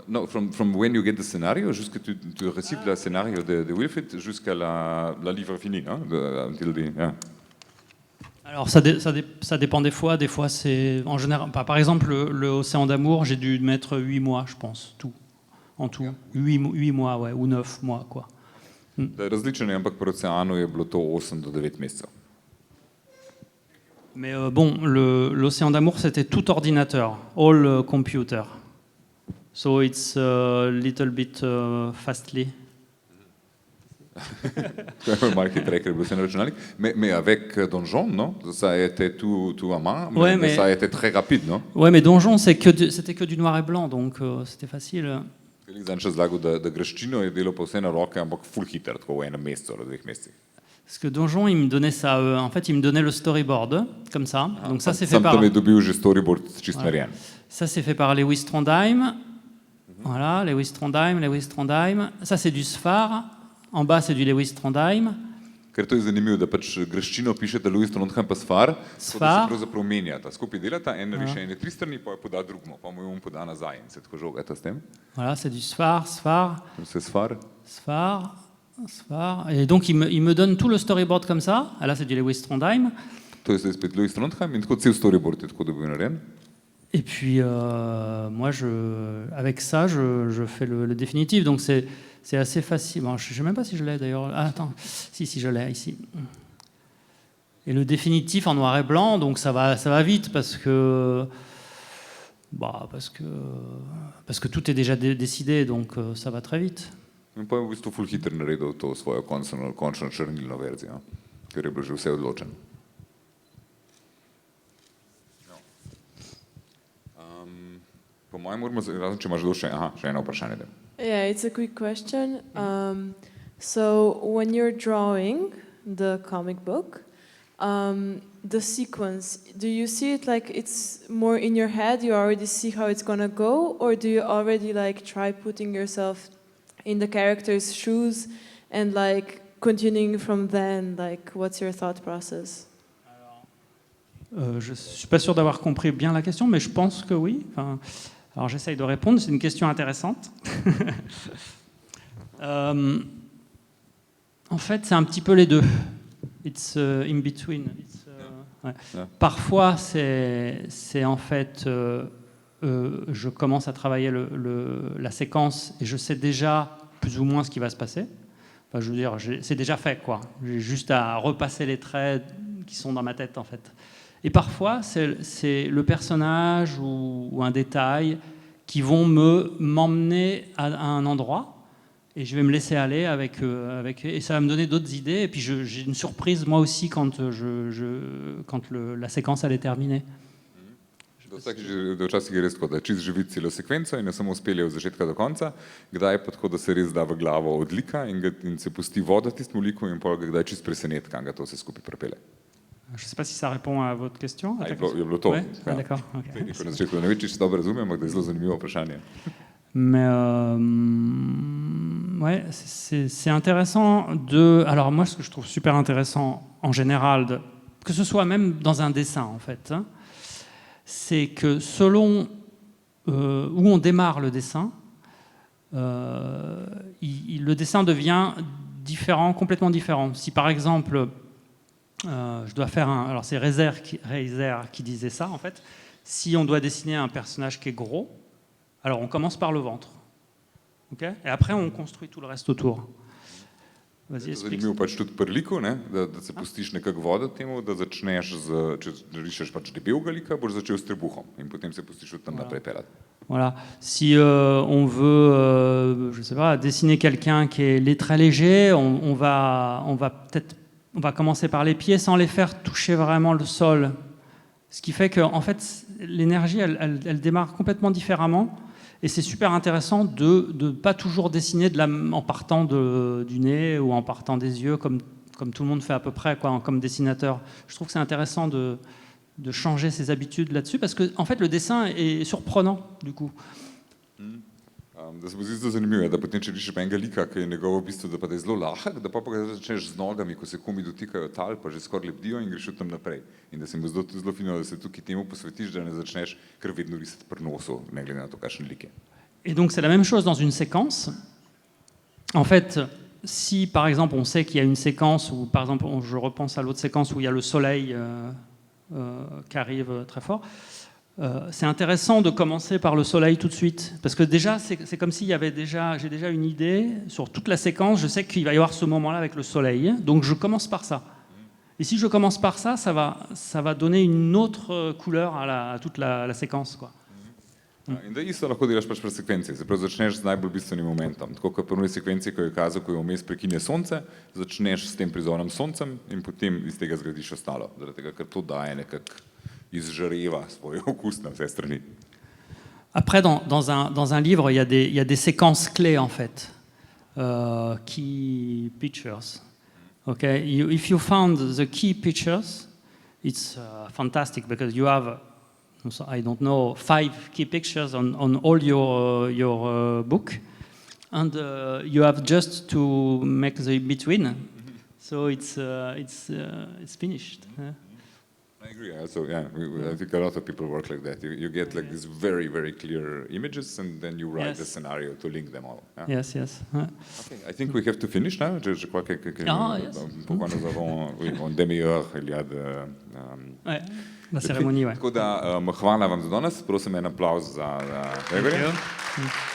No, from when you get the scenario, jusqu'à tu receives le scénario de Wilfried, jusqu'à la livre fini, hein, until the, yeah. Alors ça dépend des fois c'est en général, par exemple le Océan d'amour, j'ai dû mettre 8 mois, je pense, en tout, 8 mois, ouais, ou 9 mois, quoi. Različno je, ampak pri Oceanu je bilo to 8 do 9 mesecev. Mais bon, l'Océan d'amour, c'était tout ordinateur, all computer. So it's a little bit fastly. Malo hitreje, ker je bil vse na računalnik. Mais avec Donjon, non? Ça a été tout à main, Ouais, mais ça a été très rapide, non? Ouais, mais Donjon, c'était que du noir et blanc, donc c'était facile. Felix dan še zlagal, da Graščino je delal pa vse na roke, ampak full hiter, tako v enem mesecu ali 2 mesecih. Parce que Donjon, il me donnait ça, en fait, il me donnait le storyboard, comme ça. Donc ça, c'est fait Sam par... tam je dobil že storyboard čist Voilà. narejen. Ça, c'est fait par Lewis Trondheim. Voilà, Lewis Trondheim. Ça, c'est du Sfar. En bas, c'est du Lewis Trondheim. Ker to je zanimivo, da pač Graščino pišete Louis Trondheim pa Sfar, tako da Sfar. se pravzaprav menjata. Skupaj delata, en riše ene 3 strani, pa je poda drugmo, pa mu je poda nazaj in se tako žogata s tem. Voilà, c'est du Sfar. Se Sfar. Et donc, il me donne tout le storyboard comme ça. Ah, là, c'est du Lewis Trondheim. To je zdaj spet Louis Trondheim in tako cel storyboard je tako dobil narejen. Et puis, moi, avec ça, je fais le définitif. Donc, c'est assez facile. Bon, je ne sais même pas si je l'ai d'ailleurs. Ah, attends, si, je l'ai ici. Et le définitif en noir et blanc, donc ça va vite parce que tout est déjà décidé, donc ça va très vite. In pa je v bistvu ful hitro naredil to svojo končno črnilno verzijo, ker je bilo že vse odločeno. Po mojem moramo, razen če imaš še eno vprašanje. Yeah, it's a quick question. So when you're drawing the comic book, the sequence, do you see it like it's more in your head, you already see how it's gonna go, or do you already like try putting yourself in the character's shoes and like continuing from then, like what's your thought process? Je ne suis pas sûr d'avoir compris bien la question, mais je pense que oui. Enfin, alors j'essaye de répondre, c'est une question intéressante. En fait, c'est un petit peu les deux. It's in between. Ouais. Parfois, c'est en fait, je commence à travailler la séquence et je sais déjà plus ou moins ce qui va se passer. Enfin, je veux dire, c'est déjà fait, quoi. J'ai juste à repasser les traits qui sont dans ma tête, en fait. Et parfois, c'est le personnage ou un détail qui vont m'emmener à un endroit et je vais me laisser aller avec et ça va me donner d'autres idées. Et puis j'ai une surprise moi aussi quand la séquence elle est terminée. Včasih je res tako, da čisto živiti celo sekvenco in jo samo spelje od začetka do konca, kdaj pa tako, da se res da v glavo odlika in se pusti voditi tistemu liku in pol ga kdaj čisto preseneti, kam ga to vse skupaj prepele. Je ne sais pas si ça répond à votre question. Je bilo to. Ouais? Ah, d'accord. Okay. Na začetku ne vem, če se dobro razumem, ampak da je zelo zanimivo vprašanje. Mais ouais, c'est intéressant de. Alors moi, ce que je trouve super intéressant en général, que ce soit même dans un dessin en fait, hein, c'est que selon où on démarre le dessin, le dessin devient différent, complètement différent. Si par exemple je dois faire alors c'est Reiser qui disait ça en fait. Si on doit dessiner un personnage qui est gros, alors on commence par le ventre, okay? Et après on construit tout le reste autour. Vas-y, explique. Zanimivo pač tudi pri liku, da se pustiš nekako voditi temu, da začneš če rišeš pač debelega lika, boš začel s trebuhom in potem se pustiš od tam naprej pelati. Voilà. Si on veut, je sais pas, dessiner quelqu'un qui est très léger, on va commencer par les pieds sans les faire toucher vraiment le sol. Ce qui fait que, en fait, l'énergie, elle démarre complètement différemment. Et c'est super intéressant de ne pas toujours dessiner en partant du nez ou en partant des yeux, comme tout le monde fait à peu près, quoi, comme dessinateur. Je trouve que c'est intéressant de changer ses habitudes là-dessus, parce que, en fait, le dessin est surprenant, du coup. Da se bo zdi zelo zanimivo, da potem če rišeš enega lika, ki je njegov v bistvu, da je zelo lahek, da pa ga začneš z nogami, ko se komi dotikajo tal, pa že skoraj lebdijo in greš od tam naprej. In da se mi bo zelo fino, da se tukaj temu posvetiš, da ne začneš kar vedno risati pri nosu, ne glede na to, kakšen lik je. Et donc c'est la même chose dans une séquence. En fait, si par exemple on sait qu'il y a une séquence où, par exemple, je repense à l'autre séquence où il y a le soleil qui arrive très fort, c'est intéressant de commencer par le soleil tout de suite, parce que déjà c'est comme s'il y avait j'ai déjà une idée sur toute la séquence, je sais qu'il va y avoir ce moment-là avec le soleil, donc je commence par ça. Et si je commence par ça, ça va donner une autre couleur à toute la séquence, quoi. In da isto lahko delaš pač pri sekvenci, se pravi začneš z najbolj bistvenim momentom. Tako kot pri prvni sekvenci, ko je kazal, ko je vmes prekine sonce, začneš s tem prizornim soncem in potem iz tega zgradiš ostalo, zaradi tega, ker to daje nekako izžareva svoj okus na vse strani. Après, dans un livre, il y a des séquences clés, en fait, key pictures. Okay? If you found the key pictures, it's fantastic, because you have, I don't know, 5 key pictures on all your book, and you have just to make the in-between, so it's finished. I agree. Also, yeah, I think a lot of people work like that. You get like these very, very clear images, and then you write Yes. the scenario to link them all. Yeah. Yes, yes. Ouais. Okay, I think we have to finish now. Je crois que Yes. pourquoi nous avons une demi-heure il y a de Ouais. La cérémonie, ouais. Tako da, hvala vam za danes, prosim en aplauz za Gregorja. Thank you.